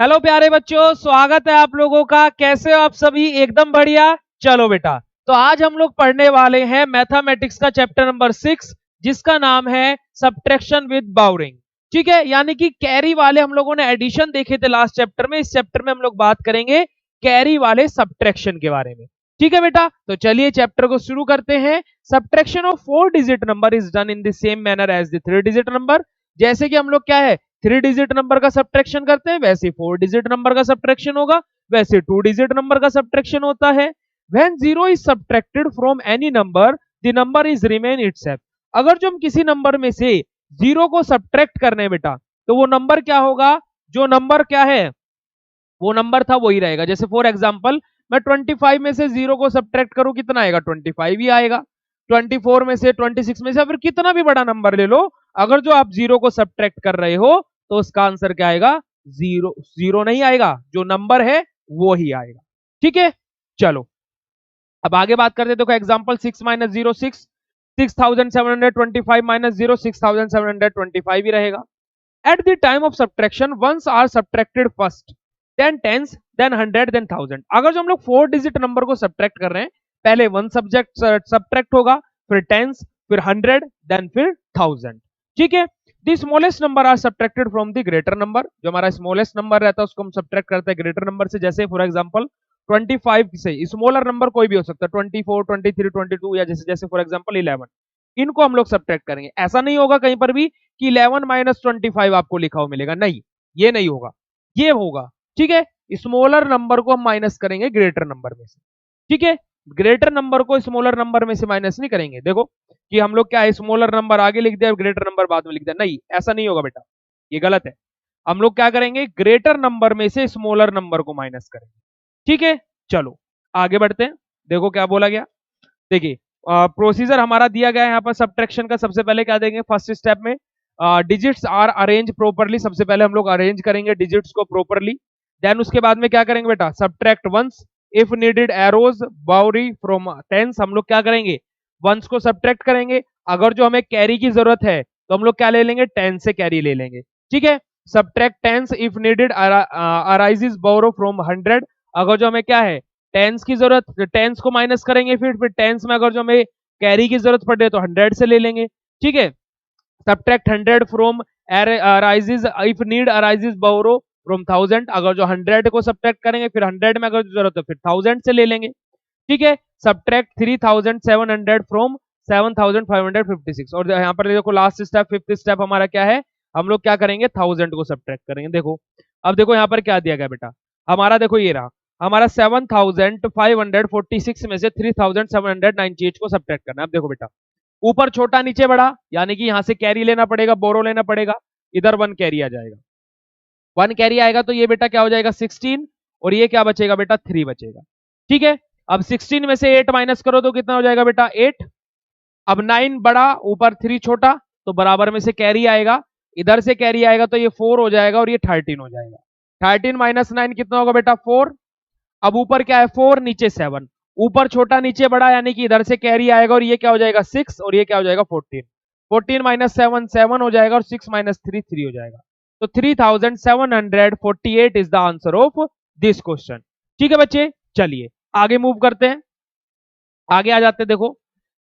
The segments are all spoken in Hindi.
हेलो प्यारे बच्चों, स्वागत है आप लोगों का। कैसे हो आप सभी? एकदम बढ़िया। चलो बेटा, तो आज हम लोग पढ़ने वाले हैं मैथमेटिक्स का चैप्टर नंबर 6, जिसका नाम है सब्ट्रैक्शन विद बाउरिंग। ठीक है, यानी कि कैरी वाले हम लोगों ने एडिशन देखे थे लास्ट चैप्टर में। इस चैप्टर में हम लोग बात करेंगे कैरी वाले सब्ट्रैक्शन के बारे में। ठीक है बेटा, तो चलिए चैप्टर को शुरू करते हैं। Subtraction of 4 digit number is done in the same manner as the 3 digit number. जैसे कि हम लोग क्या है, 3 डिजिट नंबर का सब्ट्रैक्शन करते हैं, वैसे 4 डिजिट नंबर का सब्ट्रैक्शन होगा, वैसे 2 डिजिट नंबर का सब्ट्रैक्शन होता है। When 0 is subtracted from any number, the number is remain itself। अगर जो हम किसी नंबर में से 0 को सब्ट्रैक्ट करने बेटा, तो वो नंबर क्या होगा? जो नंबर क्या है, वो नंबर था वही रहेगा। जैसे फॉर एग्जांपल, मैं 25 में से 0 को सब्ट्रैक्ट करूं, कितना आएगा? 25 ही आएगा। 24 में से, 26 में से, फिर कितना भी बड़ा नंबर ले लो, अगर जो आप 0 को सब्ट्रैक्ट कर रहे हो तो उसका आंसर क्या आएगा? 0। 0 नहीं आएगा, जो नंबर है वो ही आएगा। ठीक है, चलो अब आगे बात करते हैं। देखो एग्जांपल 6 माइनस 0 6, 6725 माइनस 0 6725 ही रहेगा। At the time of subtraction, ones are subtracted first, then tens, then 100, then 1000। अगर जो हम लोग 4 डिजिट नंबर को सब्ट्रैक्ट कर रहे हैं, पहले 1 सब्जेक्ट सब्ट्रैक्ट होगा, फिर टेंस, फिर 100, देन फिर 1000। ठीक है, the smallest number are subtracted from the greater number. जो हमारा स्मॉलेस्ट नंबर रहता है उसको हम सब्ट्रैक्ट करते हैं ग्रेटर नंबर से। जैसे फॉर एग्जांपल 25 से स्मॉलर नंबर कोई भी हो सकता है, 24, 23, 22 या जैसे जैसे फॉर एग्जांपल 11, इनको हम लोग सब्ट्रैक्ट करेंगे। ऐसा नहीं होगा कहीं पर भी कि 11 माइनस 25 आपको लिखा हुआ मिलेगा, नहीं, ये नहीं होगा, ये होगा। ठीक है, स्मॉलर नंबर को हम माइनस करेंगे ग्रेटर नंबर में से। ठीक है, ग्रेटर नंबर को स्मॉलर नंबर में से माइनस नहीं करेंगे। देखो कि हम लोग क्या है, स्मॉलर नंबर आगे लिख दिया, ग्रेटर नंबर बाद में लिख दिया, नहीं, ऐसा नहीं होगा बेटा, ये गलत है। हम लोग क्या करेंगे, ग्रेटर नंबर में से स्मॉलर नंबर को माइनस करेंगे। ठीक है, चलो आगे बढ़ते हैं। देखो क्या बोला गया, देखिए प्रोसीजर हमारा दिया गया है यहाँ पर सब्ट्रैक्शन का। सबसे पहले क्या देंगे, फर्स्ट स्टेप में डिजिट्स आर अरेंज प्रॉपरली। सबसे पहले हम लोग अरेंज करेंगे डिजिट्स को प्रॉपरली। देन उसके बाद में क्या करेंगे बेटा, subtract ones if needed arises borrow from tens. हम लोग क्या करेंगे, वंस को सब्ट्रैक्ट करेंगे। अगर जो हमें कैरी की जरूरत है तो हम लोग क्या ले लेंगे, टेंस से कैरी ले लेंगे। ठीक है, subtract tens if needed arises borrow from 100। अगर जो हमें क्या है, टेंस की जरूरत, टेंस को माइनस करेंगे, फिर टेंस में अगर जो हमें कैरी की जरूरत पड़े तो 100 से ले लेंगे। ठीक है, subtract 100 from arises if need arises borrow from 1000। अगर जो 100 को सब्ट्रैक्ट करेंगे, फिर 100 में अगर जरूरत है फिर 1000 से ले लेंगे। ठीक है, सब्ट्रैक्ट 3700 फ्रॉम 7556। और यहाँ पर देखो लास्ट स्टेप, फिफ्थ स्टेप हमारा क्या है, हम लोग क्या करेंगे, 1000 को सब्ट्रैक्ट करेंगे। देखो अब देखो यहाँ पर क्या दिया गया बेटा, हमारा देखो ये रहा, हमारा 7546 में से 3798 को सब्ट्रैक्ट करना है। अब देखो बेटा, ऊपर छोटा नीचे बड़ा, यानी कि यहां से कैरी लेना पड़ेगा, बोरो लेना पड़ेगा। इधर 1 कैरी आ जाएगा, 1 कैरी आएगा तो ये बेटा क्या हो जाएगा, 16, और ये क्या बचेगा बेटा, 3 बचेगा। ठीक है, अब 16 में से 8 माइनस करो तो कितना हो जाएगा बेटा, 8। अब 9 बड़ा, ऊपर 3 छोटा, तो बराबर में से कैरी आएगा, इधर से कैरी आएगा तो ये 4 हो जाएगा और ये 13 हो जाएगा। 13 माइनस 9 कितना होगा बेटा, 4। अब ऊपर क्या है, 4, नीचे 7, ऊपर छोटा नीचे बड़ा, यानी कि इधर से कैरी आएगा और ये क्या हो जाएगा, 6, और ये क्या हो जाएगा, 14। 14 माइनस 7 7 हो जाएगा, और 6 माइनस 3 3 हो जाएगा। तो 3748 is the answer of this question. ठीक है बच्चे, चलिए आगे मूव करते हैं, आगे आ जाते हैं। देखो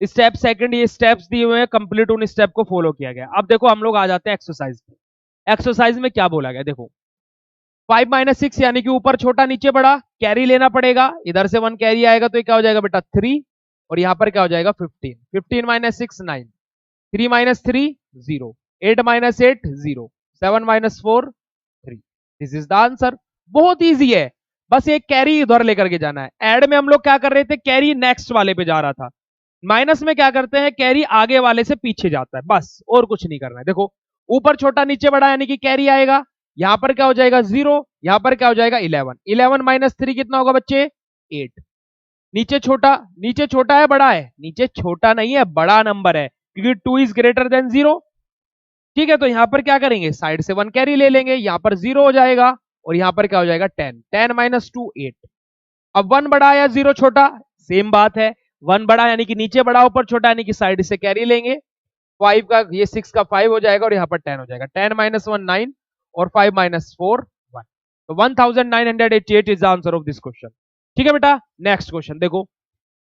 स्टेप सेकंड, ये स्टेप्स दिए हुए हैं, कंप्लीट उन स्टेप को फॉलो किया गया। अब देखो हम लोग आ जाते हैं एक्सरसाइज पे। एक्सरसाइज में क्या बोला गया, देखो 5 माइनस 6, यानी कि ऊपर छोटा नीचे बड़ा, कैरी लेना पड़ेगा। इधर से 1 कैरी आएगा तो ये क्या हो जाएगा बेटा, 3, और यहां पर क्या हो जाएगा, 15। 15 minus 6 9, 3 minus 3 0, 8 minus 8 0, 7 minus 4 3। This is the answer. बहुत इजी है, बस एक कैरी इधर लेकर के जाना है। ऐड में हम लोग क्या कर रहे थे, कैरी नेक्स्ट वाले पे जा रहा था। माइनस में क्या करते हैं, कैरी आगे वाले से पीछे जाता है, बस और कुछ नहीं करना है। देखो ऊपर छोटा नीचे बड़ा, यानी कि कैरी आएगा, यहां पर क्या हो जाएगा 0, यहां पर क्या हो जाएगा 11। 11 माइनस 3 कितना होगा बच्चे, 8। नीचे छोटा है बड़ा है, नीचे छोटा नहीं है, बड़ा नंबर है, क्योंकि 2 इज ग्रेटर देन 0। ठीक है, तो यहां पर क्या करेंगे, साइड से 1 कैरी ले लेंगे, यहां पर 0 हो जाएगा, और यहां पर क्या हो जाएगा 10। 10 माइनस 2 8। अब 1 बड़ा या 0 छोटा, सेम बात है। 1 बड़ा यानी कि नीचे बड़ा, ऊपर छोटा यानी कि साइड से कैरी लेंगे। 5 का, ये 6 का 5 हो जाएगा, और यहाँ पर 10 हो जाएगा। 10 माइनस 1 9, और 5 माइनस 4 1। तो 1988 is the answer of this question. ठीक है बेटा, नेक्स्ट क्वेश्चन देखो,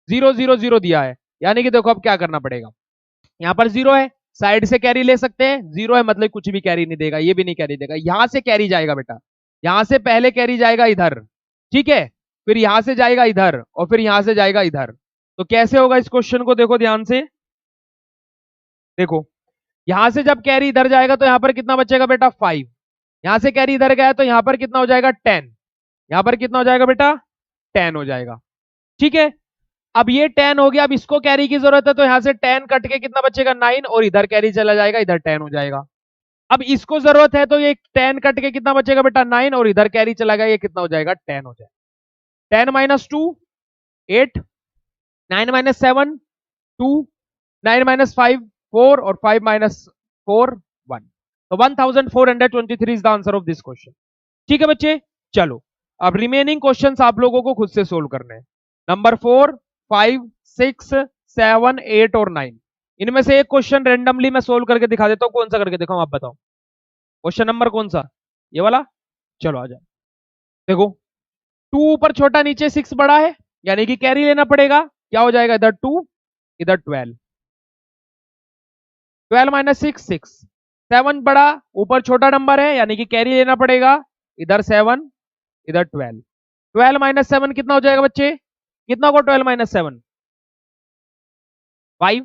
0 0 0 दिया है, यानी कि देखो अब क्या करना पड़ेगा, यहां पर 0 है, साइड से कैरी ले सकते हैं, 0 है मतलब कुछ भी कैरी नहीं देगा, ये भी नहीं कैरी देगा, यहां से कैरी जाएगा बेटा, यहां से पहले कैरी जाएगा इधर, ठीक है, फिर यहां से जाएगा इधर और फिर यहां से जाएगा इधर। तो कैसे होगा इस क्वेश्चन को देखो ध्यान से, देखो यहां से जब कैरी इधर जाएगा तो यहां पर कितना बचेगा बेटा 5, यहां से कैरी इधर गया तो यहां पर कितना हो जाएगा 10, यहां पर कितना हो जाएगा बेटा 10 हो जाएगा। ठीक है, अब ये 10 हो गया, अब इसको कैरी की जरूरत है तो यहां से 10 कट के कितना बचेगा 9 और इधर कैरी चला जाएगा, इधर 10 हो जाएगा। अब इसको जरूरत है तो ये 10 कट के कितना बचेगा बेटा 9 और इधर कैरी चला गया, ये कितना हो जाएगा 10 हो जाएगा। 10 माइनस 2 8, 9 माइनस 7 2, 9 माइनस 5 4 और 5 माइनस 4 1। तो 1423 is the answer of this question. ठीक है बच्चे, चलो अब रिमेनिंग क्वेश्चंस आप लोगों को खुद से सोल्व करने हैं। नंबर 4 5 6 7 8 और 9, इनमें से एक क्वेश्चन रेंडमली मैं सोल्व करके दिखा देता हूं, कौन सा करके दिखाऊं आप बताओ, क्वेश्चन नंबर कौन सा, ये वाला, चलो आ जाओ। देखो 2 ऊपर छोटा नीचे 6 बड़ा है, यानी कि कैरी लेना पड़ेगा, क्या हो जाएगा इधर 2 इधर 12, 12 माइनस 6 6, 7 बड़ा ऊपर छोटा नंबर है यानी कि कैरी लेना पड़ेगा, इधर 7 इधर 12, 12 माइनस 7 कितना हो जाएगा बच्चे, कितना होगा 12 माइनस 7 5,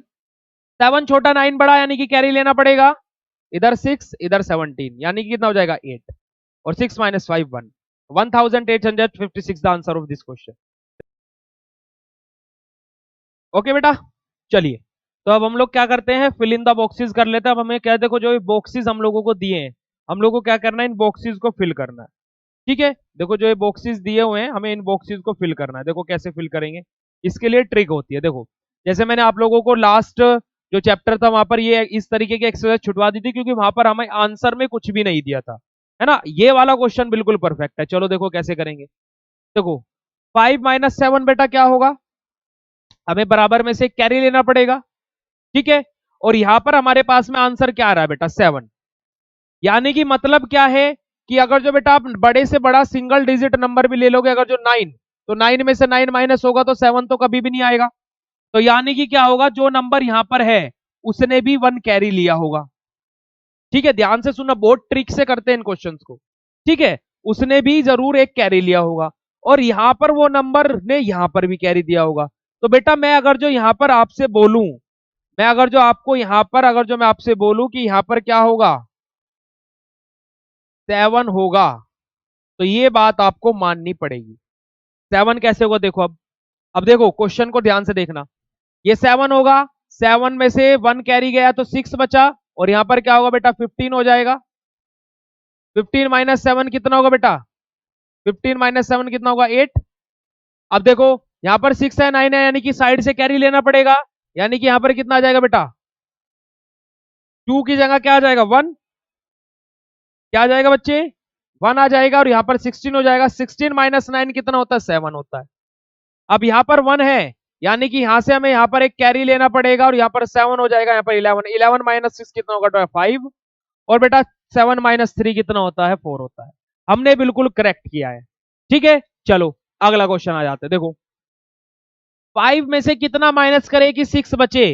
7 छोटा 9 बड़ा यानी कि कैरी लेना पड़ेगा, इधर 6 इधर 17 यानी कि कितना हो जाएगा 8 और 6 minus 5 1, 1856 the answer of this question. Okay बेटा, चलिए तो अब हम लोग क्या करते हैं, फिल इन द बॉक्सेस कर लेते हैं। अब हमें क्या देखो, जो बॉक्सेस हम लोगों को दिए हैं, हम लोगों को क्या करना है, इन बॉक्सेस को फिल करना है। ठीक है, देखो जो ये बॉक्सेस दिए हुए हैं हमें इन बॉक्सेस को फिल करना है। देखो कैसे फिल करेंगे, इसके लिए ट्रिक होती है। देखो जैसे मैंने आप लोगों को लास्ट जो चैप्टर था वहां पर ये इस तरीके की एक्सरसाइज छुटवा दी थी, क्योंकि वहां पर हमें आंसर में कुछ भी नहीं दिया था, है ना। ये वाला क्वेश्चन बिल्कुल परफेक्ट है। चलो देखो कैसे करेंगे, देखो 5 माइनस 7 बेटा क्या होगा, हमें बराबर में से कैरी लेना पड़ेगा, ठीक है, और यहां पर हमारे पास में आंसर क्या आ रहा है बेटा 7, यानी कि मतलब क्या है कि अगर जो बेटा आप बड़े से बड़ा सिंगल डिजिट नंबर भी ले लोगे, अगर जो 9, तो 9 में से 9 माइनस होगा तो 7 तो कभी भी नहीं आएगा। तो यानी कि क्या होगा, जो नंबर यहां पर है उसने भी 1 कैरी लिया होगा। ठीक है, ध्यान से सुनना, बहुत ट्रिक से करते हैं इन क्वेश्चंस को। ठीक है, उसने भी जरूर एक कैरी लिया होगा और यहां पर वो नंबर ने यहां पर भी कैरी दिया होगा। तो बेटा मैं अगर जो यहां पर आपसे बोलूं, मैं अगर जो आपको यहां पर अगर जो मैं आपसे बोलूं कि यहां पर क्या होगा 7 होगा, तो ये बात आपको माननी पड़ेगी। 7 कैसे होगा देखो, अब देखो क्वेश्चन को ध्यान से देखना, ये 7 होगा, 7 में से 1 कैरी गया तो 6 बचा और यहां पर क्या होगा बेटा 15 हो जाएगा। 15 माइनस 7 कितना होगा बेटा, 15 माइनस 7 कितना होगा 8। अब देखो यहां पर 6 है 9 है, यानी कि साइड से कैरी लेना पड़ेगा, यानी कि यहां पर कितना आ जाएगा बेटा 2 की जगह क्या आ जाएगा 1, क्या आ जाएगा बच्चे 1 आ जाएगा और यहां पर 16 हो जाएगा। 16 माइनस 9 कितना होता है 7 होता है। अब यहां पर 1 है, यानी कि यहां से हमें यहां पर एक कैरी लेना पड़ेगा और यहां पर 7 हो जाएगा, यहां पर 11, 11 माइनस 6 कितना होगा 5 और बेटा 7 माइनस 3 कितना होता है 4 होता है। हमने बिल्कुल करेक्ट किया है। ठीक है, चलो अगला क्वेश्चन आ जाते हैं। देखो 5 में से कितना माइनस करे कि 6 बचे,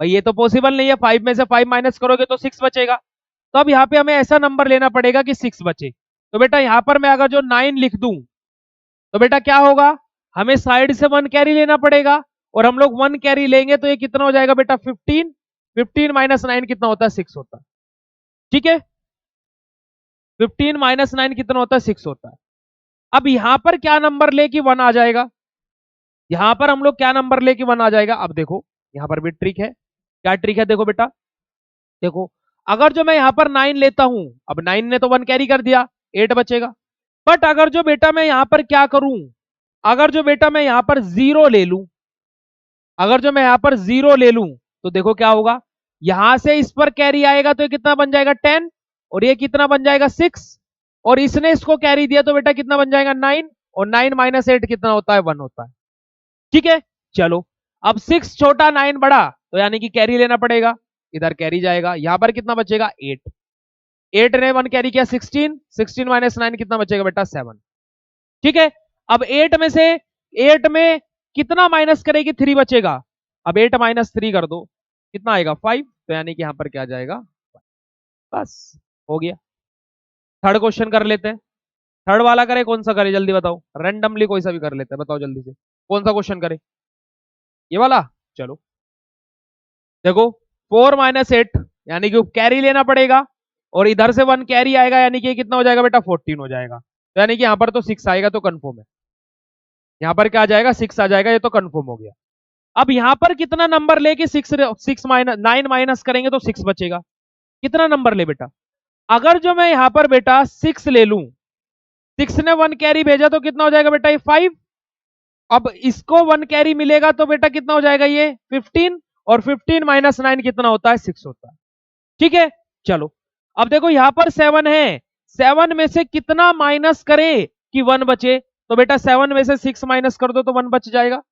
भाई ये तो पॉसिबल नहीं है, 5 में से 5 माइनस करोगे तो 6 बचेगा। तो अब यहाँ पे हमें ऐसा नंबर लेना पड़ेगा कि 6 बचे। तो बेटा यहां पर मैं अगर जो 9 लिख दूं तो बेटा क्या होगा, हमें साइड से 1 कैरी लेना पड़ेगा और हम लोग 1 कैरी लेंगे तो ये कितना हो जाएगा बेटा 15, 15 माइनस 9 कितना होता है 6 होता है। ठीक है, 15 माइनस 9 कितना होता है 6 होता है। अब यहां पर क्या नंबर ले कि 1 आ जाएगा, यहां पर हम लोग क्या नंबर ले कि 1 आ जाएगा। अब देखो यहां पर भी ट्रिक है, क्या ट्रिक है देखो बेटा, देखो अगर जो मैं यहां पर 9 लेता हूं, अब 9 ने तो 1 कैरी कर दिया, 8 बचेगा। बट अगर जो बेटा मैं यहां पर क्या करूं, अगर जो बेटा मैं यहां पर 0 ले लूं, अगर जो मैं यहां पर 0 ले लूं तो देखो क्या होगा, यहां से इस पर कैरी आएगा तो ये कितना बन जाएगा 10 और ये कितना बन जाएगा 6 और इसने इसको कैरी दिया तो बेटा कितना बन जाएगा 9 और 9 माइनस 8 कितना होता है 1 होता है। ठीक है, चलो अब 6 छोटा 9 बड़ा, तो यानी कि कैरी लेना पड़ेगा, इधर कैरी जाएगा, यहां पर कितना बचेगा 8। 8 ने 1 कैरी किया 16, 16 माइनस 9 कितना बचेगा बेटा 7। ठीक है, अब 8 में कितना माइनस करेगी 3 बचेगा। अब 8 माइनस 3 कर दो कितना आएगा 5, तो यानी कि यहां पर क्या जाएगा, बस हो गया। थर्ड क्वेश्चन कर लेते हैं। थर्ड वाला करे कौन सा करे जल्दी बताओ, रेंडमली कोई सा भी कर लेते हैं, बताओ जल्दी से कौन सा क्वेश्चन करे, ये वाला। चलो देखो 4 माइनस 8 यानी कि कैरी लेना पड़ेगा, और इधर से 1 कैरी आएगा यानी कि कितना हो जाएगा बेटा 14 हो जाएगा, तो यानी कि यहां पर तो 6 आएगा, तो कंफर्म है। यहां पर क्या आ जाएगा 6 आ जाएगा, ये तो कंफर्म हो गया। अब यहां पर कितना नंबर लेके 6 माइनस 9 माइनस करेंगे तो 6 बचेगा। कितना नंबर ले बेटा, अगर जो मैं यहां पर बेटा 6 ले लूं, 6 ने 1 कैरी भेजा तो कितना हो जाएगा बेटा ये 5। अब इसको 1 कैरी मिलेगा तो बेटा कितना हो जाएगा ये 15, और 15 माइनस 9 कितना होता है 6 होता है। ठीक है, चलो अब देखो यहां पर 7 है, 7 में से कितना माइनस करे कि 1 बचे, तो बेटा 7 में से 6 माइनस कर दो तो 1 बच जाएगा।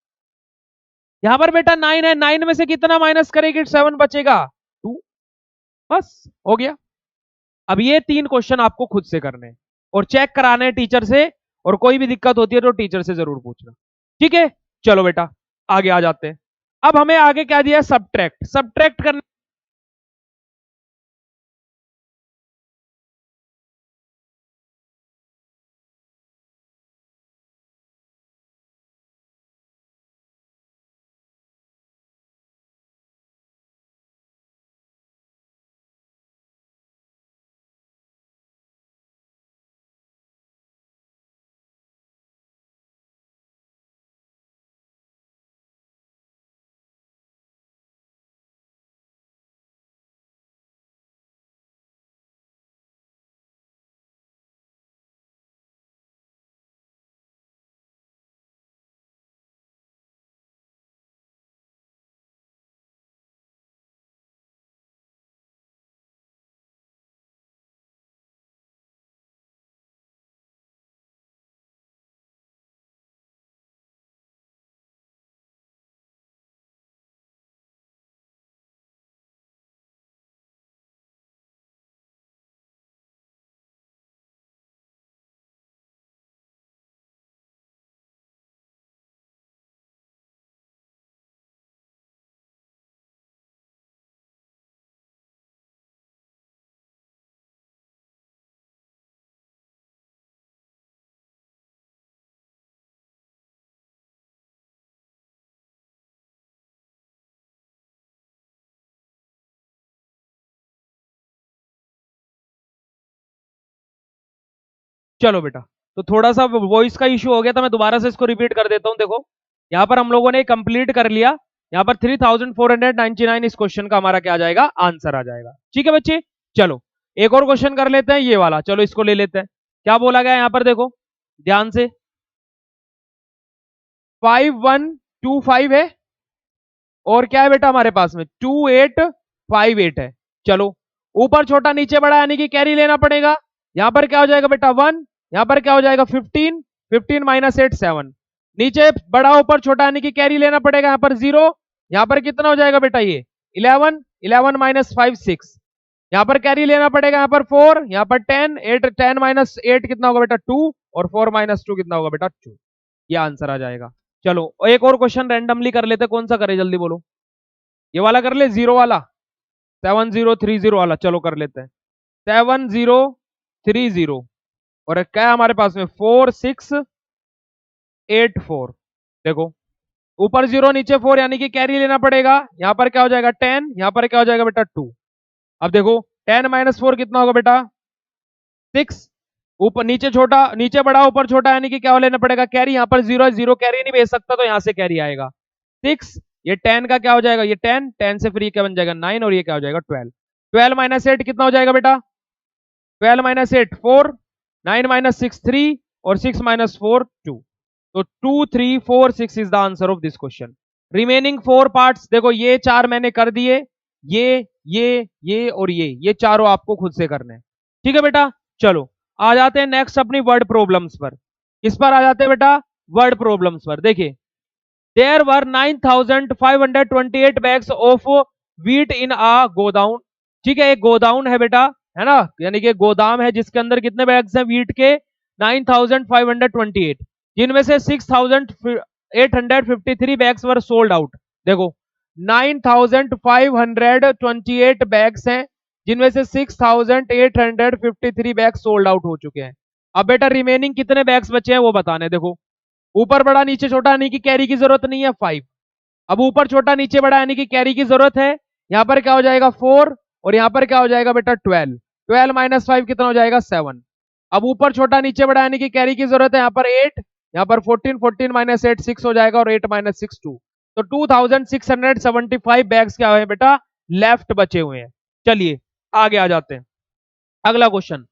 यहां पर बेटा 9 है, 9 में से कितना माइनस करे कि 7 बचेगा 2, बस हो गया। अब ये 3 क्वेश्चन आपको खुद से करने हैं और चेक कराने हैं टीचर से, और कोई भी दिक्कत होती है तो टीचर से जरूर पूछना। ठीक है, चलो बेटा आगे आ जाते हैं। अब हमें आगे क्या दिया, सब्ट्रैक्ट। सब्ट्रैक्ट करने, चलो बेटा तो थोड़ा सा वॉइस का इशू हो गया था, मैं दोबारा से इसको रिपीट कर देता हूं। देखो यहां पर हम लोगों ने कंप्लीट कर लिया, यहां पर 3499 इस क्वेश्चन का हमारा क्या आ जाएगा, आंसर आ जाएगा। ठीक है बच्चे, चलो एक और क्वेश्चन कर लेते हैं, ये वाला चलो इसको ले लेते हैं। क्या बोला गया यहां पर देखो ध्यान से, 5125 है, और क्या है बेटा हमारे पास में 2858 है। चलो ऊपर छोटा नीचे बड़ा यानी कि कैरी लेना पड़ेगा। यहां पर क्या हो जाएगा बेटा 1, यहां पर क्या हो जाएगा 15, 15 माइनस 8 7, नीचे बड़ा ऊपर छोटा यानी कि कैरी लेना पड़ेगा। यहां पर 0, यहां पर कितना हो जाएगा बेटा ये 11, 11 माइनस 5 6, यहां पर कैरी लेना पड़ेगा। यहां पर 4, यहां पर 10, 8 10 माइनस 8 कितना होगा बेटा 2, और 4 माइनस 2 कितना होगा बेटा 2, ये आंसर आ जाएगा। चलो एक और क्वेश्चन रैंडमली कर लेते, कौन सा करे जल्दी बोलो, ये वाला कर ले, 0 वाला 7030 वाला, चलो कर लेते हैं 7030, और क्या है हमारे पास में 4684। देखो ऊपर 0 नीचे 4 यानी कि कैरी लेना पड़ेगा। यहां पर क्या हो जाएगा 10, यहां पर क्या हो जाएगा बेटा 2। अब देखो 10 माइनस 4 कितना होगा बेटा 6, ऊपर नीचे छोटा नीचे बड़ा ऊपर छोटा यानी कि क्या लेना पड़ेगा कैरी। यहां पर 0 है, 0 कैरी नहीं भेज सकता तो यहां से कैरी आएगा 6, ये 10 का क्या हो जाएगा, ये 10, 10 से फिर ये क्या बन जाएगा 9, और ये क्या हो जाएगा 12। 12 माइनस 8 कितना हो जाएगा बेटा 12 माइनस 8 4, 9 माइनस 6 3, और 6 माइनस 4 2, तो 2 3 4 6 is the answer of this question. Remaining 4 parts देखो ये 4 मैंने कर दिए, ये और ये चारों आपको खुद से करने हैं। ठीक है बेटा, चलो आ जाते हैं नेक्स्ट अपनी वर्ड प्रॉब्लम्स पर। किस पर आ जाते हैं बेटा, वर्ड प्रॉब्लम्स पर। देखिए there were 9528 bags of wheat in a godown. ठीक है, एक गोडाउन है बेटा, है ना, यानी कि गोदाम है जिसके अंदर कितने बैग्स हैं वीट के 9528, जिनमें से 6853 बैग्स वर सोल्ड आउट। देखो 9528 बैग्स हैं जिनमें से 6853 बैग्स सोल्ड आउट हो चुके हैं। अब बेटा रिमेनिंग कितने बैग्स बचे हैं वो बताने। देखो ऊपर बड़ा नीचे छोटा यानी कि कैरी की जरूरत नहीं है 5। अब ऊपर छोटा नीचे बड़ा यानी कि कैरी की जरूरत है। यहां पर क्या हो जाएगा 4 और यहां पर क्या हो जाएगा बेटा 12। 12 माइनस 5 कितना हो जाएगा 7। अब ऊपर छोटा नीचे बड़ा यानी कि कैरी की जरूरत है यहाँ पर 8, यहाँ पर 14, 14 माइनस 8 6 हो जाएगा और 8 माइनस 6 2। तो 2675 बैग्स क्या हुए बेटा लेफ्ट बचे हुए हैं। चलिए आगे आ जाते हैं। अगला question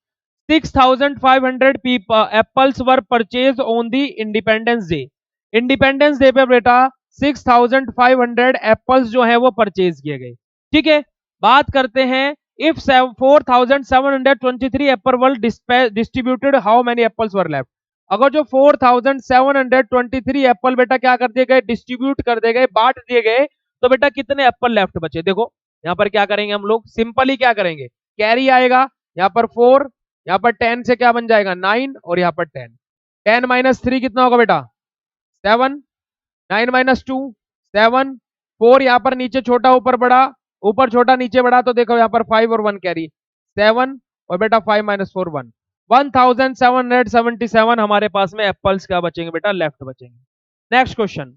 6500 apples were purchase on the independence day. Independence day पे बेटा 6500 एप्पल्स जो है वो परचेज किए गए। ठीक है, बात करते हैं if 4723 Apple were distributed how many apples were left. अगर जो 4723 एप्पल बेटा क्या कर दिए गए डिस्ट्रीब्यूट कर दिए गए बांट दिए गए तो बेटा कितने एप्पल लेफ्ट बचे। देखो यहां पर क्या करेंगे हम लोग सिंपली क्या करेंगे कैरी आएगा यहां पर 4, यहां पर 10 से क्या बन जाएगा 9 और यहां पर 10। 10 माइनस 3 कितना होगा बेटा 7। 9 माइनस 2 7। 4 यहां पर नीचे छोटा ऊपर बड़ा, ऊपर छोटा नीचे बड़ा, तो देखो यहां पर 5 और 1 कैरी 7 और बेटा 5 माइनस 4 1। 1777 हमारे पास में एप्पल्स क्या बचेंगे बेटा लेफ्ट बचेंगे। Next question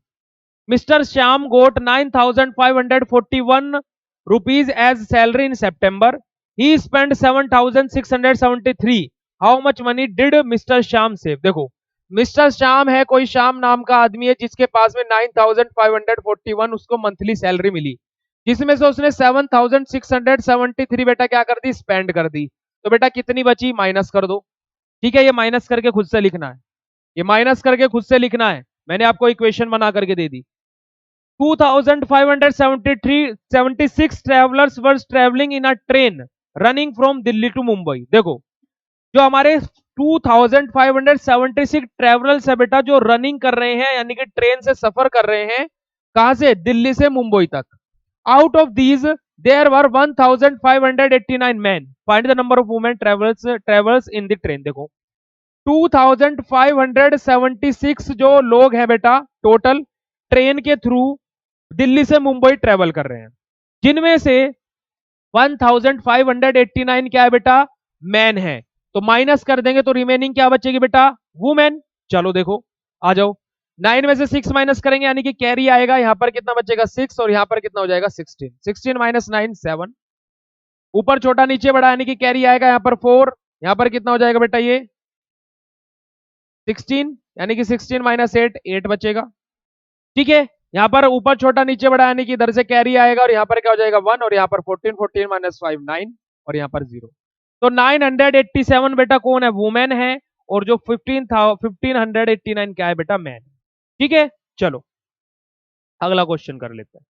mister Shyam goat 9541 rupees as salary in September. He spent 7673. How much money did Mr. Sham save? देखो मिस्टर श्याम है कोई श्याम नाम का आदमी है जिसके पास में 9541 उसको मंथली सैलरी मिली, जिसमें से उसने 7673 बेटा क्या कर दी स्पेंड कर दी। तो बेटा कितनी बची माइनस कर दो। ठीक है, ये माइनस करके खुद से लिखना है, ये माइनस करके खुद से लिखना है, मैंने आपको इक्वेशन बना करके दे दी। 2576 travelers were traveling in a train running from Delhi to Mumbai। देखो जो हमारे 2576 ट्रेवलर्स है बेटा जो रनिंग कर रहे हैं यानी कि ट्रेन से सफर कर रहे हैं कहां से दिल्ली से मुंबई तक। Out of these there were 1589 man. Find the number of women travels in the train. देखो 2576 जो लोग हैं बेटा टोटल ट्रेन के थ्रू दिल्ली से मुंबई ट्रेवल कर रहे हैं, जिनमें से 1589 क्या है बेटा मैन है, तो माइनस कर देंगे तो रिमेनिंग क्या बचेगी बेटा वुमेन। चलो देखो आ जाओ 9 में से 6 माइनस करेंगे यानी कि कैरी आएगा, यहां पर कितना बचेगा 6 और यहां पर कितना हो जाएगा 16। 16 माइनस 9 7। ऊपर छोटा नीचे बड़ा यानी कि कैरी आएगा यहां पर 4, यहां पर कितना हो जाएगा बेटा ये 16 यानी कि 16 माइनस 8 8 बचेगा। ठीक है, यहां पर ऊपर छोटा नीचे बड़ा यानी कि इधर से कैरी आएगा और यहां पर क्या हो जाएगा 1 और यहां पर 14 14 माइनस 5 9 और यहां पर 0। तो 987 बेटा कौन है वुमेन है और जो 1589 क्या है बेटा मैन। ठीक है, चलो अगला क्वेश्चन कर लेते हैं।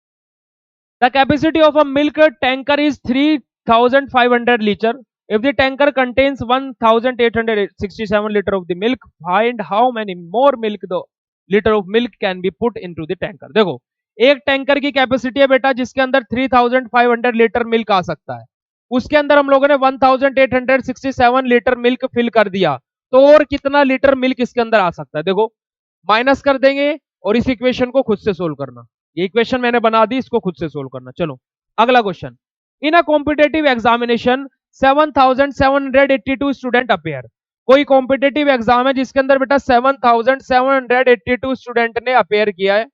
The capacity of a milk tanker is 3500 litre. If the tanker contains 1867 liter of the milk, find how many more milk the liter of milk can be put into the tanker। देखो एक टैंकर की कैपेसिटी है बेटा जिसके अंदर 3500 लीटर मिल्क आ सकता है, उसके अंदर हम लोगों ने 1867 लीटर मिल्क फिल कर दिया, तो और कितना लीटर मिल्क इसके अंदर आ सकता है। देखो माइनस कर देंगे और इस इक्वेशन को खुद से सोल्व करना, ये इक्वेशन मैंने बना दी इसको खुद से सोल्व करना। चलो अगला question in a competitive examination 7782 student appear. कोई कॉम्पिटेटिव एग्जाम है जिसके अंदर बेटा 7782 स्टूडेंट ने अपेयर किया है।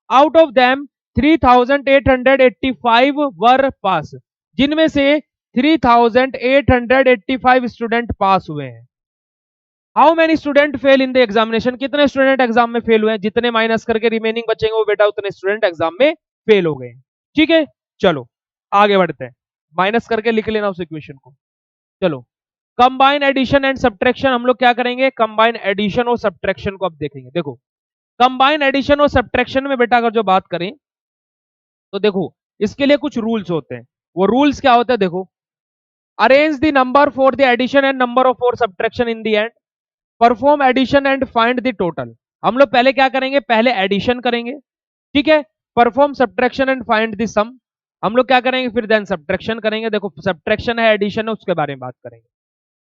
आउट ऑफ देम 3885 वर पास, जिनमें से 3885 स्टूडेंट पास हुए हैं। How many student fail in the examination, कितने स्टूडेंट एग्जाम में फेल हुए हैं, जितने माइनस करके रिमेनिंग बचेंगे वो बेटा उतने स्टूडेंट एग्जाम में फेल हो गए। ठीक है, चलो आगे बढ़ते हैं, माइनस करके लिख लेना उस इक्वेशन को। चलो कंबाइन एडिशन एंड सब्ट्रैक्शन हम लोग क्या करेंगे कंबाइन एडिशन और सब्ट्रैक्शन को अब देखेंगे। देखो कंबाइन एडिशन और सब्ट्रैक्शन में बेटा अगर जो बात करें तो देखो इसके लिए कुछ रूल्स होते हैं। वो रूल्स क्या होते हैं देखो arrange the number for the addition and number of for subtraction in the end, perform addition and find the total. हम लोग पहले क्या करेंगे पहले एडिशन करेंगे, ठीक है, perform subtraction and find the sum, हम लोग क्या करेंगे फिर देन सब्ट्रैक्शन करेंगे। देखो सब्ट्रैक्शन है एडिशन है, उसके बारे में बात करेंगे।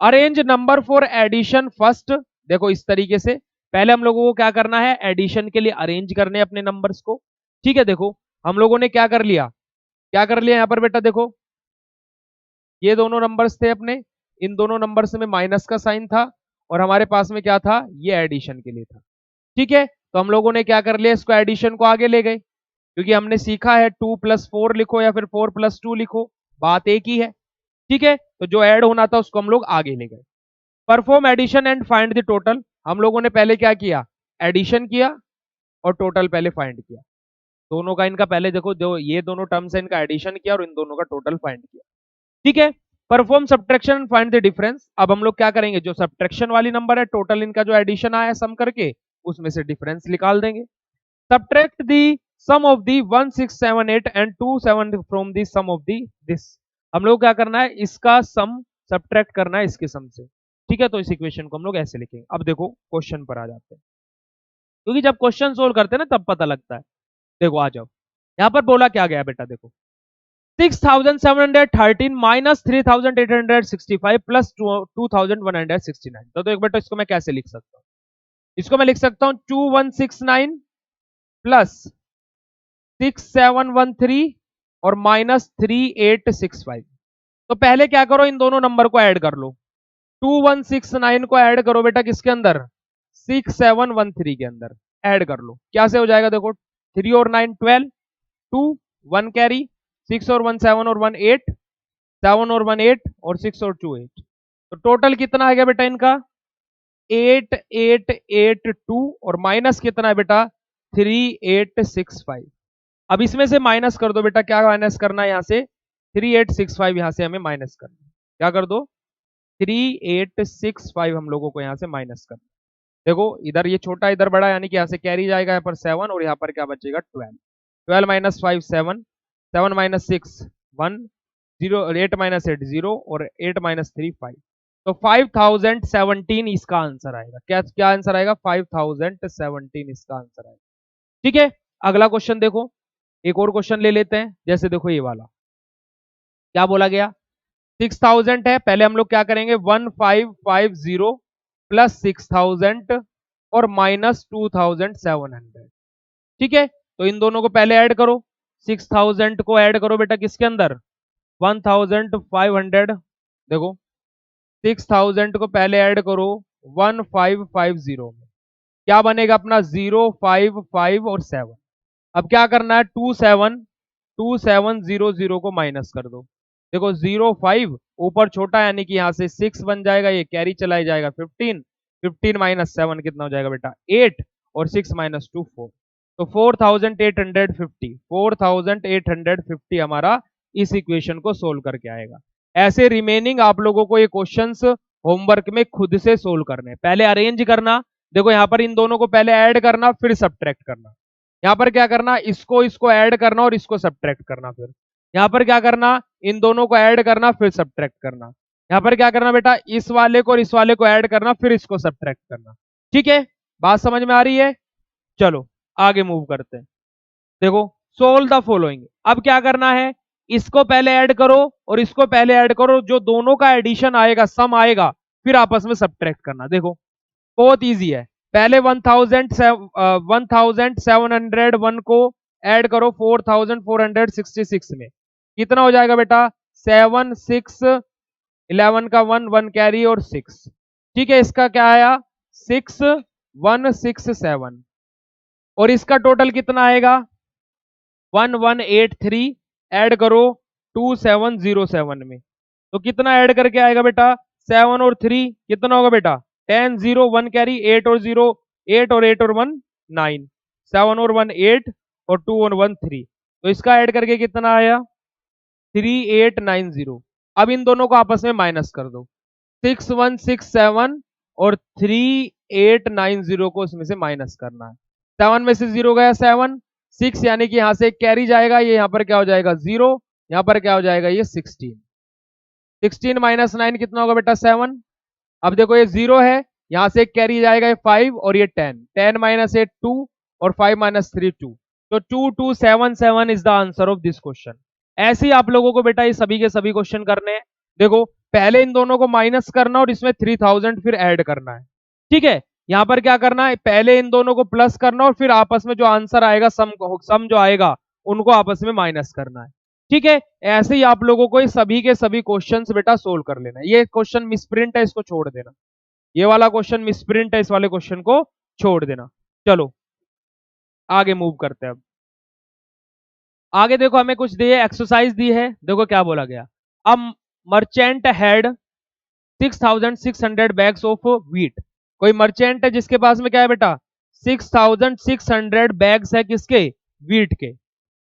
Arrange number for addition first. देखो इस तरीके से पहले हम लोगों को क्या करना है, एडिशन के लिए अरेंज करने अपने नंबर्स को। ठीक है, देखो हम लोगों ने क्या कर लिया, क्या कर लिया यहाँ पर बेटा, देखो ये दोनों नंबर्स थे अपने, इन दोनों नंबर्स में माइनस का साइन था और हमारे पास में क्या था, ये एडिशन के लिए था। ठीक है, तो हम लोगों ने क्या कर लिया, इसको एडिशन को आगे ले गए, क्योंकि हमने सीखा है 2+4 लिखो या फिर 4+2 लिखो, बात एक ही है। ठीक है, तो जो ऐड होना था उसको हम लोग आगे ले गए। Perform addition and find the total. हम लोगों ने पहले क्या किया, एडिशन किया और टोटल पहले फाइंड किया। दोनों का इनका पहले देखो, जो ये दोनों टर्म्स है इनका एडिशन किया और इन दोनों का टोटल फाइंड किया। ठीक है, perform subtraction and find the difference. अब हम लोग क्या करेंगे, जो सब्ट्रैक्शन वाली नंबर है टोटल इनका जो एडिशन आया है सम करके, उसमें से डिफरेंस निकाल देंगे। Subtract the sum of the 1678 and 27 from the sum of the this. हम लोग क्या करना है, इसका सम सब्ट्रैक्ट करना है इसके सम से। ठीक है, तो इस इक्वेशन को हम लोग ऐसे लिखेंगे। अब देखो क्वेश्चन पर आ जाते हैं, क्योंकि जब क्वेश्चन सोल्व करते हैं ना तब पता लगता है। देखो आ जाओ, यहां पर बोला क्या गया बेटा, देखो 6713 माइनस 3865 प्लस 2169। तो एक बेटा इसको मैं कैसे लिख सकता हूँ, इसको मैं लिख सकता हूँ 2169 प्लस 6713 और माइनस 3865। तो पहले क्या करो, इन दोनों नंबर को ऐड कर लो। 2169 को ऐड करो बेटा किसके अंदर, 6713 के अंदर ऐड कर लो। क्या से हो जाएगा, देखो 3 और 9 12, 2 1 कैरी, 6 और 1 7 और 1 8, 7 और 1 8 और 6 और 2 8। तो टोटल कितना आ गया बेटा इनका 8882 और माइनस कितना है बेटा 3865। अब इसमें से माइनस कर दो बेटा, क्या माइनस करना है यहाँ से 3865, यहां से हमें माइनस करना है। क्या कर दो 3865 हम लोगों को यहां से माइनस करना। देखो इधर ये छोटा इधर बड़ा, यानी कि यहाँ से कैरी जाएगा, यहाँ पर 7 और यहाँ पर क्या बचेगा 12। 12 माइनस 5 7, 7 माइनस 6 1, 0 8 माइनस 8 0 और 8 माइनस 3 5। तो 5017 इसका आंसर आएगा। क्या क्या आंसर आएगा, 5017 इसका आंसर आएगा। ठीक है, अगला क्वेश्चन देखो, एक और क्वेश्चन ले लेते हैं। जैसे देखो ये वाला क्या बोला गया, 6000 है, पहले हम लोग क्या करेंगे 1550 प्लस 6000 और माइनस 2700। ठीक है, तो इन दोनों को पहले ऐड करो, 6000 को ऐड करो बेटा किसके अंदर 1500। देखो 6000 को पहले ऐड करो 1550 में, क्या बनेगा अपना 0 5 5 और 7। अब क्या करना है 2700 को माइनस कर दो। देखो 0 5 ऊपर छोटा यानी कि यहां से 6 बन जाएगा, ये कैरी चला जाएगा 15, 15 माइनस 7 कितना हो जाएगा बेटा 8 और 6 माइनस 2 4। तो 4850 हमारा इस इक्वेशन को सोल्व करके आएगा। ऐसे रिमेनिंग आप लोगों को ये क्वेश्चंस होमवर्क में खुद से सोल्व करने, पहले अरेंज करना। देखो यहां पर इन दोनों को पहले ऐड करना फिर सब्ट्रैक्ट करना। यहाँ पर क्या करना, इसको इसको ऐड करना और इसको सब्ट्रैक्ट करना। फिर यहाँ पर क्या करना, इन दोनों को ऐड करना फिर सब्ट्रैक्ट करना। यहाँ पर क्या करना बेटा, इस वाले को और इस वाले को ऐड करना फिर इसको सब्ट्रैक्ट करना। ठीक है, बात समझ में आ रही है। चलो आगे मूव करते हैं। देखो सोल्व द फॉलोइंग। अब क्या करना है, इसको पहले ऐड करो और इसको पहले ऐड करो, जो दोनों का एडिशन आएगा सम आएगा फिर आपस में सब्ट्रैक्ट करना। देखो बहुत इजी है, पहले 1701 को ऐड करो 4466 में, कितना हो जाएगा बेटा 7 6 11 का 1 1 कैरी और 6। ठीक है, इसका क्या आया 6167 और इसका टोटल कितना आएगा 1183। ऐड करो 2707 में, तो कितना ऐड करके आएगा बेटा 7 और 3 कितना होगा बेटा 10 0 1 कैरी 8 और 0 8 और 8 और 1 9, 7 और 1 8 और 2 और 1 3। तो इसका ऐड करके कितना आया 3890। अब इन दोनों को आपस में माइनस कर दो, 6167 और 3890 को इसमें से माइनस करना है। 7 में से 0 गया 7, 6 यानी कि यहां से कैरी जाएगा, ये यहां पर क्या हो जाएगा 0, यहां पर क्या हो जाएगा ये 16। 16 माइनस 9 कितना होगा बेटा 7। अब देखो ये 0 है, यहां से कैरी जाएगा ये 5 और ये 10, 10 माइनस 8 2 और 5 माइनस 3 2। तो 2277 is the answer of this question. ऐसे ही आप लोगों को बेटा ये सभी के सभी क्वेश्चन करने हैं। देखो पहले इन दोनों को माइनस करना और इसमें 3000 फिर ऐड करना है। ठीक है, यहां पर क्या करना है, पहले इन दोनों को प्लस करना और फिर आपस में जो आंसर आएगा सम जो आएगा उनको आपस में माइनस करना है। ठीक है, ऐसे ही आप लोगों को ये सभी के सभी क्वेश्चंस बेटा सोल्व कर लेना है। ये क्वेश्चन मिसप्रिंट है, इसको छोड़ देना। ये वाला क्वेश्चन मिसप्रिंट है, इस वाले क्वेश्चन को छोड़ देना। चलो आगे मूव करते हैं। अब आगे देखो हमें कुछ दिए, एक्सरसाइज दी है। देखो क्या बोला गया, अब merchant had 6600 bags of wheat. कोई मर्चेंट है जिसके पास में क्या है बेटा, 6600 बैग्स है किसके, व्हीट के।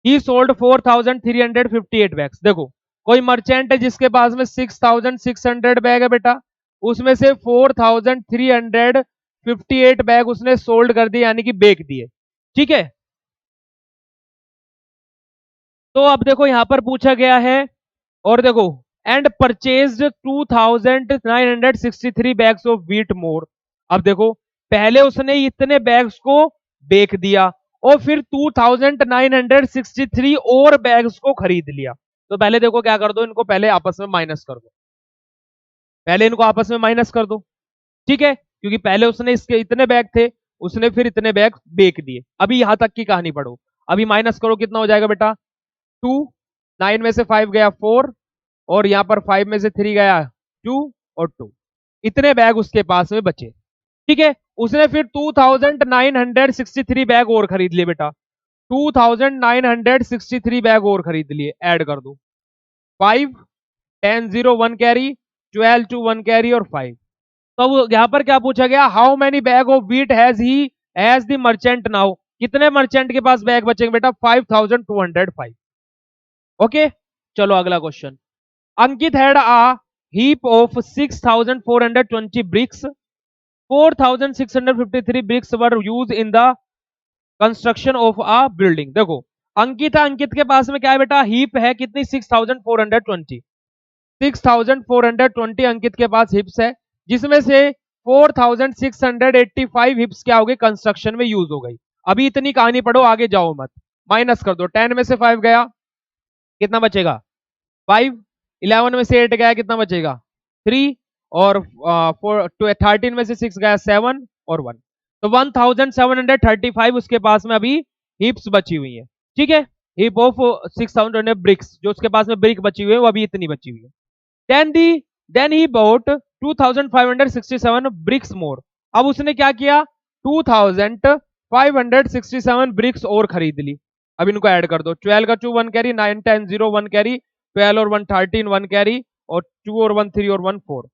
ही सोल्ड 4358 बैग्स। देखो कोई मर्चेंट है जिसके पास में 6600 बैग है बेटा, उसमें से 4358 बैग उसने सोल्ड कर दिए, यानी कि बेच दिए। ठीक है, तो अब देखो यहां पर पूछा गया है, और देखो and purchased 2963 bags of wheat more. अब देखो पहले उसने इतने बैग्स को बेच दिया और फिर 2963 और बैग्स को खरीद लिया। तो पहले देखो क्या कर दो, इनको पहले आपस में माइनस कर दो, पहले इनको आपस में माइनस कर दो। ठीक है, क्योंकि पहले उसने इसके इतने बैग थे, उसने फिर इतने बैग बेच दिए। अभी यहां तक की कहानी पढ़ो, अभी माइनस करो, कितना हो जाएगा बेटा, 2, 9 में से 5 गया 4, और यहां पर 5 में से 3 गया 2 और 2, इतने बैग उसके पास में बचे। ठीक है, उसने फिर 2963 बैग और खरीद लिए बेटा, 2963 बैग और खरीद लिए। ऐड कर दो, 5 10 0 1 कैरी, 12 2 1 कैरी और 5। तो यहां पर क्या पूछा गया, how many bag of wheat has he as the merchant now. कितने मर्चेंट के पास बैग बचेंगे बेटा, 5205। ओके, चलो अगला question. Ankit had a heap of 6420 bricks, 4653 bricks were used in the construction of a building। देखो अंकित है, अंकित के पास में क्या है बेटा, हीप है कितनी, 6420। 6420 अंकित के पास हिप्स है, जिसमें से 4685 हिप्स क्या हो गई, कंस्ट्रक्शन में यूज हो गई। अभी इतनी कहानी पढ़ो, आगे जाओ मत, माइनस कर दो। 10 में से 5 गया, कितना बचेगा 5, 11 में से 8 गया, कितना बचेगा 3, और 13 में से 6 गया 7 और 1। तो 1735 उसके पास में अभी हिप्स बची हुई है। ठीक है, हिप ऑफ 6000 ब्रिक्स, जो उसके पास में ब्रिक बची हुई है वो अभी इतनी बची हुई है। देन ही बॉट 2567 ब्रिक्स मोर। अब उसने क्या किया, 2567 ब्रिक्स और खरीद ली। अब इनको ऐड कर दो, 12 का 2 1 कैरी, 9 10 0 1 कैरी, 12 और 1 13 1 कैरी, और 2 और 1 3 और 1 4।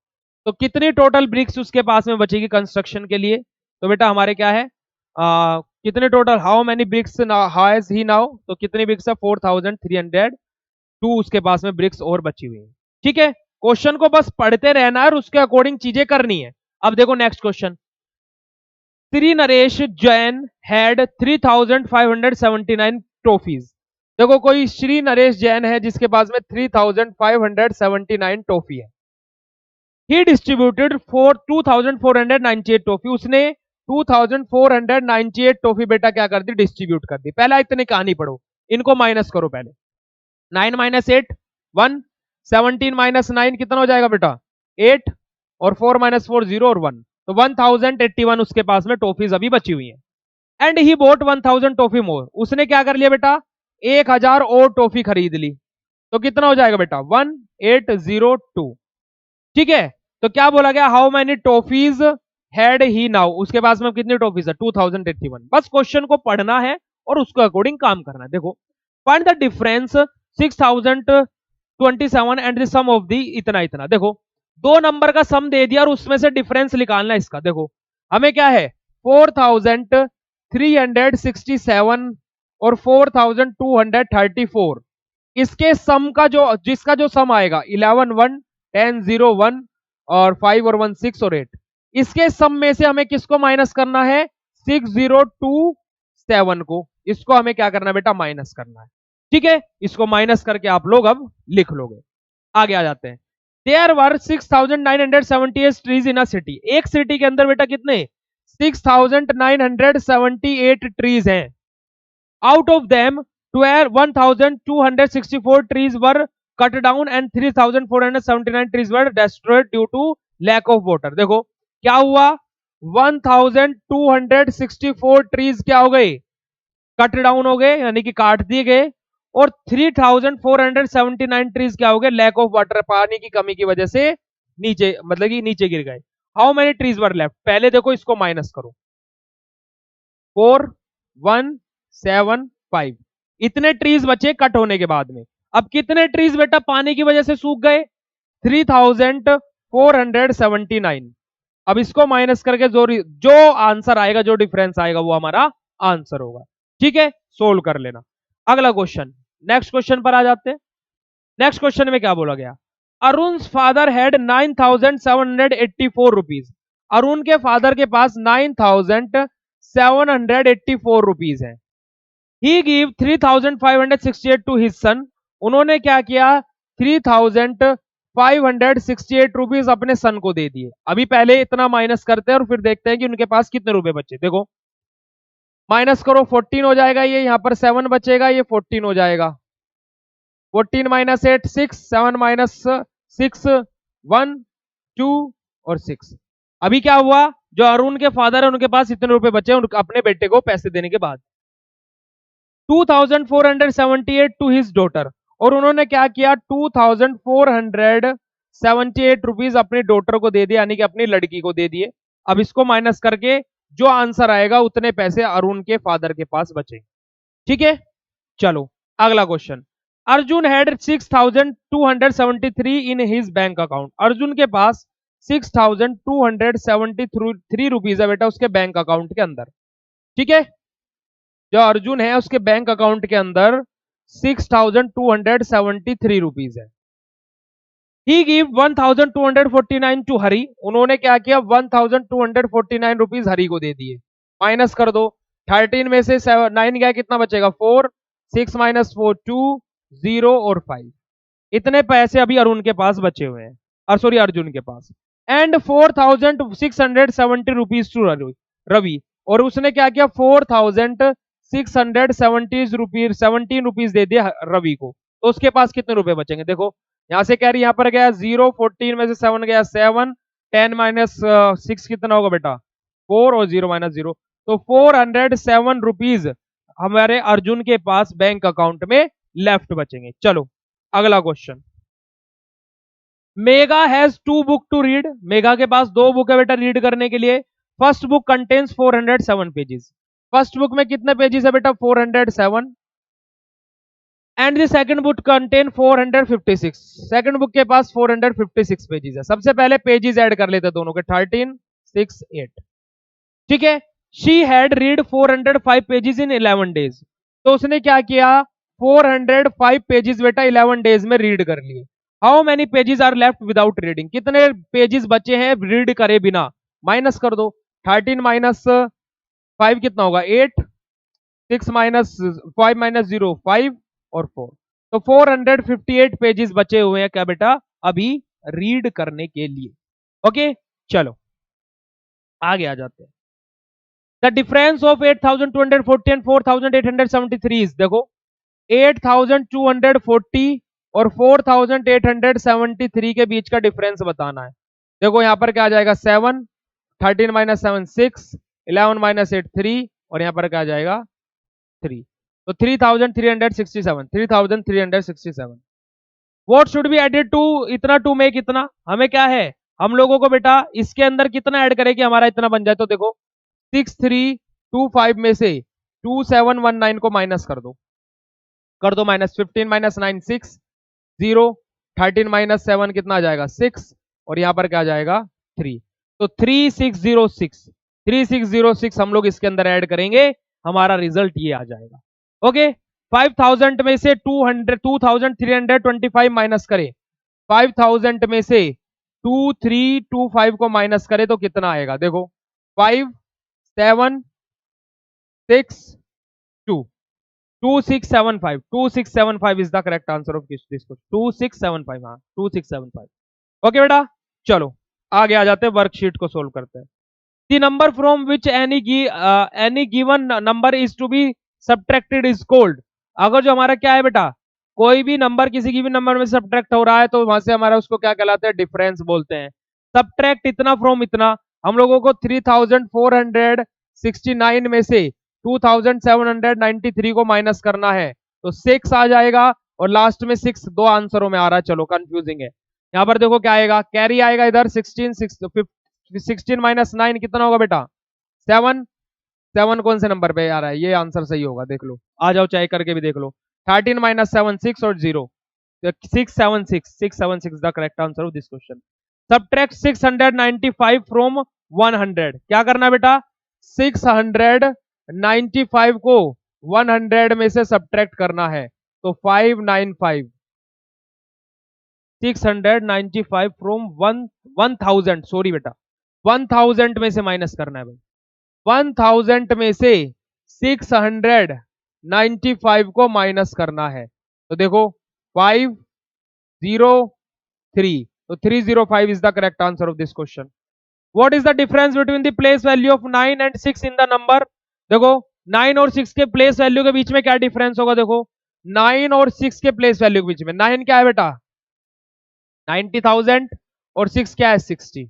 तो कितनी टोटल ब्रिक्स उसके पास में बचेगी कंस्ट्रक्शन के लिए। तो बेटा हमारे क्या है, कितने total, how many bricks has he now, तो कितनी ब्रिक्स है 4302 उसके पास में ब्रिक्स और बची हुई है। ठीक है, क्वेश्चन को बस पढ़ते रहना है और उसके अकॉर्डिंग चीजें करनी है। अब देखो next question, Shri Naresh Jain had 3579 trophies. देखो कोई श्री नरेश जैन है जिसके पास में 3579 ट्रॉफी है। ही डिस्ट्रीब्यूटेड फॉर 2498 ट्रॉफी, उसने 2498 ट्रॉफी बेटा क्या कर दी, डिस्ट्रीब्यूट कर दी। पहला इतनी कहानी पढ़ो, इनको माइनस करो पहले, 9 माइनस 8 1, 17 माइनस 9 कितना हो जाएगा बेटा 8, और 4 माइनस 4 0 और 1। तो 1081 उसके पास में ट्रॉफीज अभी बची हुई है। एंड ही बोट 1000 ट्रॉफी मोर, उसने क्या कर लिया बेटा 1000 और ट्रॉफी खरीद ली। तो कितना हो जाएगा बेटा 1802। ठीक है, तो क्या बोला गया, how many trophies had he now, उसके पास में कितनी ट्रॉफीज है 2081। बस क्वेश्चन को पढ़ना है और उसके अकॉर्डिंग काम करना है। देखो find the difference 6027 and the sum of the इतना इतना। देखो दो नंबर का सम दे दिया और उसमें से डिफरेंस निकालना है इसका। देखो हमें क्या है 4367 और 4234, इसके सम का जो जिसका जो सम आएगा 11 1 10 0 1 और 5 और 1 6 और 8, इसके सम में से हमें किसको माइनस करना है 6027 को, इसको हमें क्या करना है बेटा माइनस करना है। ठीक है, इसको माइनस करके आप लोग अब लिख लोगे। आगे आ जाते हैं, there were 6978 trees in a city. एक सिटी के अंदर बेटा कितने 6978 ट्रीज हैं। Out of them 1264 trees were cut down and 3479 trees were destroyed due to lack of water. देखो क्या हुआ, 1264 ट्रीज क्या हो गए, कट डाउन हो गए यानी कि काट दिए गए, और 3479 ट्रीज क्या हो गए, लैक ऑफ वाटर, पानी की कमी की वजह से नीचे, मतलब कि नीचे गिर गए. How many trees were left, पहले देखो इसको माइनस करो, 4175, इतने ट्रीज बचे कट होने के बाद में. अब कितने ट्रीज बेटा पानी की वजह से सूख गए, 3479. अब इसको माइनस करके जो आंसर आएगा, जो डिफरेंस आएगा वो हमारा आंसर होगा. ठीक है, सोल्व कर लेना. अगला क्वेश्चन, नेक्स्ट क्वेश्चन पर आ जाते हैं. नेक्स्ट क्वेश्चन में क्या बोला गया, Arun father had 9784 rupees. Arun के फादर के पास 9784 रुपीज है. ही गिव 3568 टू हिज सन. उन्होंने क्या किया, 3568 रुपीज अपने सन को दे दिए. अभी पहले इतना माइनस करते हैं और फिर देखते हैं कि उनके पास कितने रुपए बचे. देखो माइनस करो, 14 हो जाएगा, ये यहां पर 7 बचेगा, ये 14 हो जाएगा. 14 माइनस 8 6, 7 माइनस 6 1 2 और 6. अभी क्या हुआ, जो अरुण के फादर है उनके पास इतने रुपए बचे अपने बेटे को पैसे देने के बाद. 2478 टू हिज डॉटर, और उन्होंने क्या किया, 2478 रुपीज अपनी डॉटर को दे दिए, यानी कि अपनी लड़की को दे दिए. अब इसको माइनस करके जो आंसर आएगा उतने पैसे अरुण के फादर के पास बचे. ठीक है, चलो अगला question. Arjun had 6273 in his bank account. Arjun के पास 6273 रुपीज है बेटा उसके बैंक अकाउंट के अंदर. ठीक है, जो अर्जुन है उसके बैंक अकाउंट के अंदर 6273 रुपीज है. ही गिव 1249 टू हरी. उन्होंने क्या किया, 1249 रुपीज हरी को दे दिए. माइनस कर दो, 13 में से 9 गया, कितना बचेगा, 4, 6 माइनस 4 2, 0 और 5. इतने पैसे अभी अरुण के पास बचे हुए हैं, और सॉरी अर्जुन के पास. And 4670 rupees to Ravi. और उसने क्या किया, 4670 रुपीज 17 रुपीज दे दिया रवि को. तो उसके पास कितने रुपए बचेंगे, देखो यहां से कह रही, यहां पर गया 0, 14 में से 7 गया 7, 10 माइनस 6 कितना होगा बेटा 4, और 0 माइनस 0, तो 407 रुपीज हमारे अर्जुन के पास बैंक अकाउंट में लेफ्ट बचेंगे. चलो अगला question. Megha has 2 book to read. Megha के पास 2 बुक है बेटा रीड करने के लिए. First book contains 407 pages. First book में कितने पेजेस है बेटा, 407. And the second book contain 456. Second book के पास 456 पेजेस है. सबसे पहले पेजेस ऐड कर लेते दोनों के, 13 6 8. ठीक है, she had read 405 pages in 11 days. तो उसने क्या किया, 405 पेजेस बेटा 11 डेज में रीड कर लिए. How many pages are left without reading. कितने पेजेस बचे हैं रीड करे बिना, माइनस कर दो, 13 माइनस 5 कितना होगा 8, 6 माइनस 5 माइनस 0 5 और 4. तो 458 पेजेस बचे हुए हैं क्या बेटा अभी रीड करने के लिए. ओके, चलो आगे आ जाते हैं. The difference of 8240 and 4873 is, देखो 8240 और 4873 के बीच का डिफरेंस बताना है. देखो यहां पर क्या आ जाएगा 7, 13 माइनस 7 6, 11 माइनस 8 3, और यहां पर क्या आ जाएगा 3. तो 3367. What should be added to इतना टू मेक इतना. हमें क्या है, हम लोगों को बेटा इसके अंदर कितना ऐड करें कि हमारा इतना बन जाए. तो देखो 6325 में से 2719 को माइनस कर दो माइनस. 15 माइनस 9 6 0, 13 माइनस 7 कितना आ जाएगा 6, और यहां पर क्या आ जाएगा 3. तो 3606 हम लोग इसके अंदर ऐड करेंगे, हमारा रिजल्ट ये आ जाएगा. ओके, 5000 में से 2325 माइनस करें, 5000 में से 2325 को माइनस करें तो कितना आएगा, देखो 5 7 6 2, 2675 is the correct answer of this question. 2675, हाँ 2675. ओके बेटा, चलो आगे आ जाते हैं, वर्कशीट को सोल्व करते हैं. The number from which any given number is to be subtracted is called. अगर जो हमारा क्या है बेटा, कोई भी नंबर किसी की भी नंबर में सब्ट्रैक्ट हो रहा है तो वहां से हमारा उसको क्या कहलाता है, डिफरेंस बोलते हैं। सब्ट्रैक्ट इतना फ्रॉम इतना, हम लोगों को 3469 में से 2793 को माइनस करना है, तो 6 आ जाएगा और लास्ट में 6 दो आंसरों में आ रहा है। चलो कंफ्यूजिंग है। यहाँ पर देखो क्या आएगा, कैरी आएगा इधर 16 माइनस 9 कितना होगा बेटा, 7। 7 कौन से नंबर पे आ रहा है, ये आंसर सही होगा, देख लो, आ जाओ चेक करके भी देख लो। 13 माइनस 7 6 और 0, 676 the correct answer of this question. Subtract 695 from 100, क्या करना बेटा, 695 को 100 में से सब्ट्रैक्ट करना है, तो 595, 695 फ्रॉम 1000, सॉरी बेटा 1000 में से माइनस करना है भाई, 1000 में से 695 को माइनस करना है, तो देखो 503, तो 305 is the correct answer of this question. What is the difference between the place value of 9 and 6 in the number, देखो 9 और 6 के प्लेस वैल्यू के बीच में क्या डिफरेंस होगा, देखो 9 और 6 के प्लेस वैल्यू के बीच में, 9 क्या है बेटा 90,000 और 6 क्या है 60,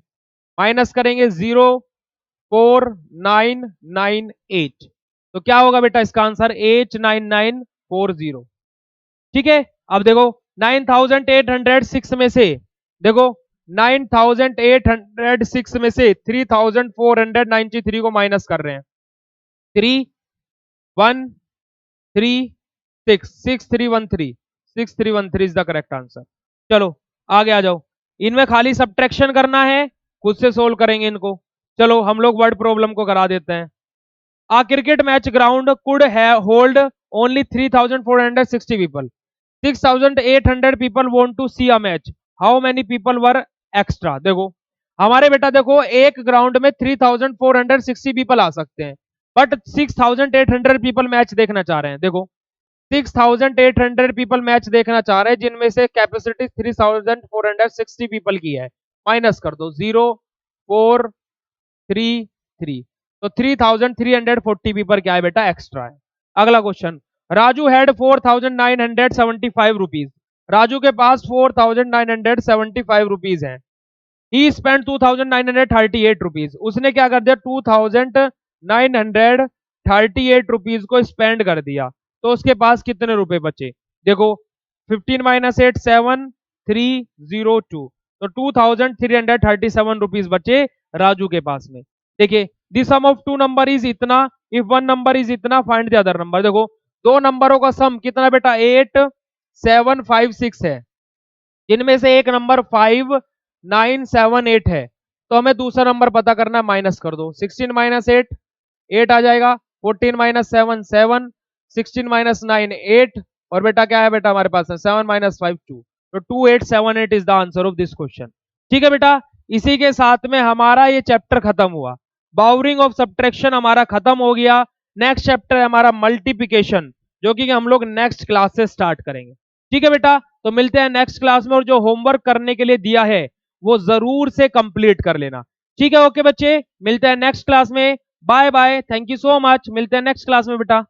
माइनस करेंगे 04998, तो क्या होगा बेटा इसका आंसर 89940। ठीक है, अब देखो 9806 में से, देखो 9806 में से 3493 को माइनस कर रहे हैं, 6313 इज द करेक्ट आंसर। चलो आगे आ जाओ, इनमें खाली सब्ट्रैक्शन करना है, खुद से सोल्व करेंगे इनको। चलो हम लोग वर्ड प्रॉब्लम को करा देते हैं। A cricket match ground could hold only 3460 people, 6800 people want to see a match, how many people were extra. देखो हमारे बेटा देखो एक ग्राउंड में 3460 पीपल आ सकते हैं, बट 6800 पीपल मैच देखना चाह रहे हैं। देखो 6800 पीपल मैच देखना चाह रहे हैं, जिनमें से कैपेसिटी 3460 पीपल की है, माइनस कर दो 0433, तो 3340 पीपल क्या है बेटा एक्स्ट्रा है। अगला question, Raju had 4975 rupees, Raju के पास 4975 रुपीज है, ही स्पेंड 2938 रुपीज, उसने क्या कर दिया 2938 रुपीज को स्पेंड कर दिया, तो उसके पास कितने रुपए बचे, देखो 15 माइनस 8 7302, तो 2337 रुपीज बचे राजू के पास में। देखिए the sum of two number is इतना, इफ वन नंबर इज इतना फाइंड द अदर नंबर। देखो दो नंबरों का सम कितना बेटा 8756 है, जिनमें से एक नंबर 5978 है, तो हमें दूसरा नंबर पता करना है, माइनस कर दो 16 माइनस 8 8 आ जाएगा, 14 माइनस 7 7, 16 माइनस 9 8, और बेटा क्या है बेटा हमारे पास 7 माइनस 5 2, तो 2878 is the answer of this question. ठीक है बेटा, इसी के साथ में हमारा ये चैप्टर खत्म हुआ, बाउरिंग ऑफ सब्ट्रैक्शन हमारा खत्म हो गया। नेक्स्ट चैप्टर है हमारा मल्टीप्लिकेशन, जो कि हम लोग नेक्स्ट क्लास से स्टार्ट करेंगे। ठीक है बेटा, तो मिलते हैं नेक्स्ट क्लास में, और जो होमवर्क करने के लिए दिया है वो जरूर से कंप्लीट कर लेना। ठीक है, ओके बच्चे, मिलते हैं नेक्स्ट क्लास में, bye bye, thank you so much, मिलते हैं नेक्स्ट क्लास में बेटा।